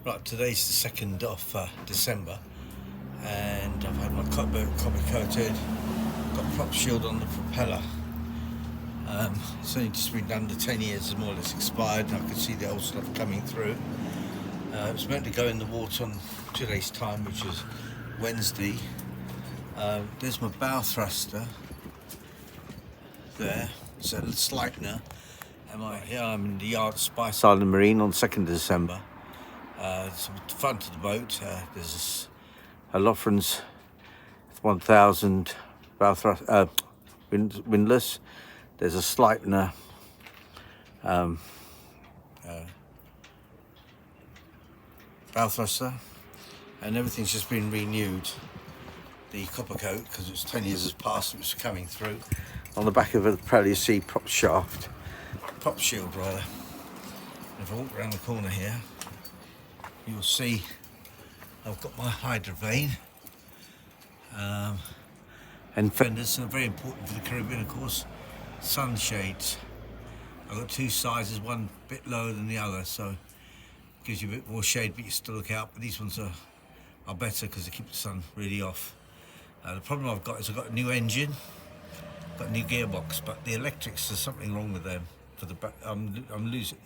Right, today's the 2nd of December, and I've had my copper coated, got prop shield on the propeller. It's only just been done, the 10 years is more or less expired, and I can see the old stuff coming through. It was meant to go in the water on 2 days' time, which is Wednesday. There's my bow thruster there, it's a Sleipner, and here I'm in the yard Spice Island Marine on 2nd of December. So at the front of the boat, there's a Lofrans 1000 bow windlass. There's a Sleipner bow thruster, and everything's just been renewed. The copper coat, because it's 10 years has passed, it's coming through. On the back of the propeller you see prop shield rather. And if I walk around the corner here, you'll see I've got my hydroplane and fenders, and very important for the Caribbean, of course, sunshades. I've got two sizes, one a bit lower than the other, so it gives you a bit more shade, but you still look out. But these ones are better because they keep the sun really off. The problem I've got is I've got a new engine, got a new gearbox, but the electrics, there's something wrong with them. For the I'm losing.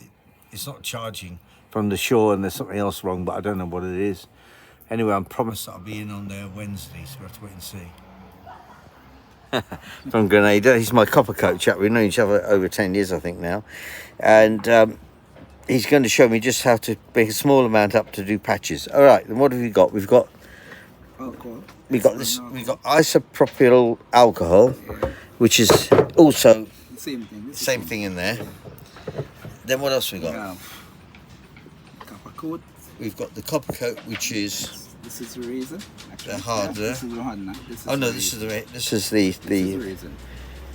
It's not charging from the shore, and there's something else wrong, but I don't know what it is. Anyway, I'm promised that I'll be in on there Wednesday, so we'll have to wait and see. From Grenada, he's my copper coat chap. We've known each other over 10 years, I think, now. And he's going to show me just how to make a small amount up to do patches. All right, then what have we got? We've got alcohol. We've got isopropyl alcohol, which is also same thing in there. Then what else we got? Copper coat. We've got the copper coat, which is this is the resin. The hardener. This is the hardener. This is the resin.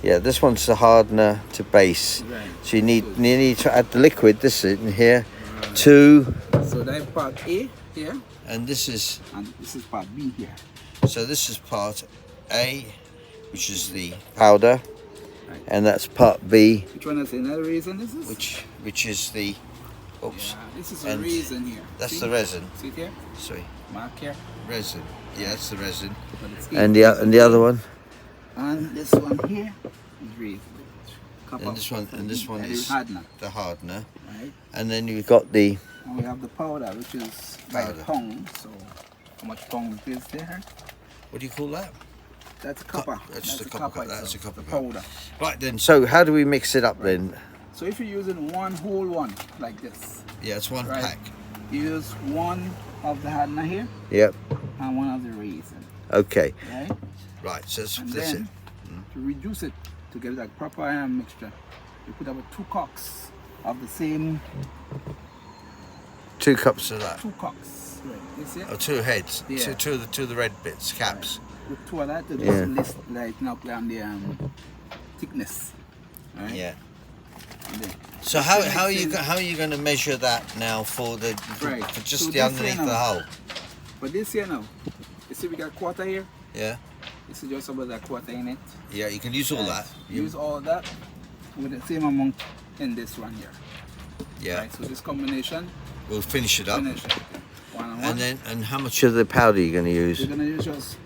Yeah, this one's the hardener to base. Right. So you need to add the liquid. This is in here. Right. To. So that's part A here. And this is part B here. So this is part A, which is the powder, right. And that's part B. Which one is another resin? This is which is the. Oops. Yeah, this is the resin here. That's the resin. See it here? Sorry. Mark here. Resin. Yeah, that's the resin. And the other one. And this one here is resin. And this one is hardener. The hardener. Right. And then you've got the. And we have the powder, which is by the pound. So how much pound is there? What do you call that? That's a copper. That's the copper. That's a copper powder. Right then. So how do we mix it up then? So if you're using one whole one like this. Yeah, it's one pack. You use one of the hardener here. Yep. And one of the resin. Okay. Right. Right. So that's it. To reduce it to get like proper iron mixture, you put about 2 cocks of the same. 2 cups of that. 2 cocks. Right. You see it? Oh, 2 heads. Yeah. Two of the red bits, caps. Right. With 2 of that to just list like knock down the thickness. Right? Yeah. So how are you going to measure that now for the just the underneath the hull? But this here now, you see we got a quarter here. Yeah. This is just about that quarter in it. Yeah, you can use all that. Use all that with the same amount in this one here. Yeah. Right, so this combination. We'll finish it up. Finish it. One. And how much of the powder are you going to use? You're going to use just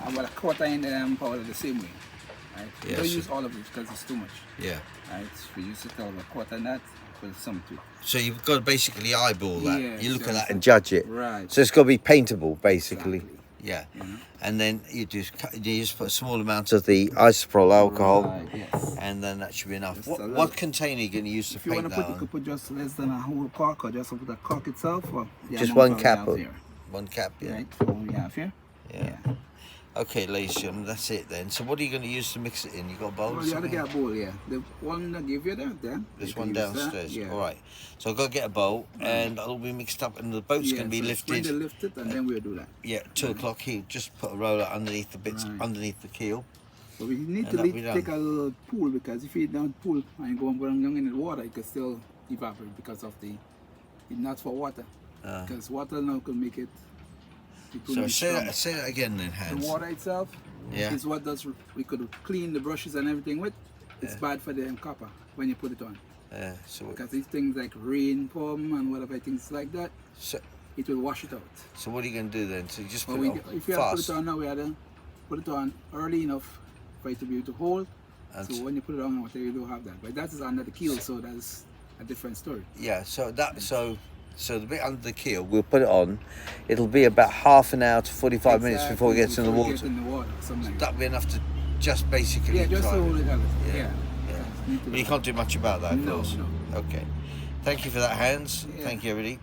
about a quarter in the powder the same way. Right? Yeah, don't use all of it because it's too much. Yeah. Right, so you use a quarter in that with some too. So you've got to basically eyeball that. Yes, you look at that and judge it. Right. So it's got to be paintable, basically. Exactly. Yeah. Mm-hmm. And then you just put a small amount of the isopropyl alcohol, right, yes. And then that should be enough. What container are you going to use to paint that on? You could put just less than a whole cork, or just put the cork itself, or just one cap. One cap, yeah. Right. So we have here. Yeah. Okay, ladies and gentlemen, that's it then. So what are you going to use to mix it in? You got a bowl? Well, you have to get a bowl, yeah. The one that give you that, then. This one downstairs. Yeah. All right. So I've got to get a bowl, and it'll be mixed up, and the boat's going to be lifted. When they lift it, and then we'll do that. Yeah, 2 o'clock. He'll just put a roller underneath the bits, underneath the keel. But we need to take a little pool, because if you don't pull and go young in the water, it can still evaporate because of it's not for water. Because water now can make it. So say that again then, Hans. The water itself is what we could clean the brushes and everything with. It's bad for the copper when you put it on. Yeah. So Because if things like rain come and whatever things like that, it will wash it out. So what are you going to do then? So you just put But it on if you have to put fast? it on now, we had to put it on early enough for it to be able to hold. And so when you put it on, whatever, you don't have that. But that is under the keel, so that's a different story. Yeah. So so the bit under the keel, we'll put it on. It'll be about half an hour to 45 minutes before it gets in the water. That'll be enough to just basically. Yeah, just dry to hold it. it out. Yeah. But you can't do much about that, of No, course. no. Okay. Thank you for that, Hans. Yeah. Thank you, everybody.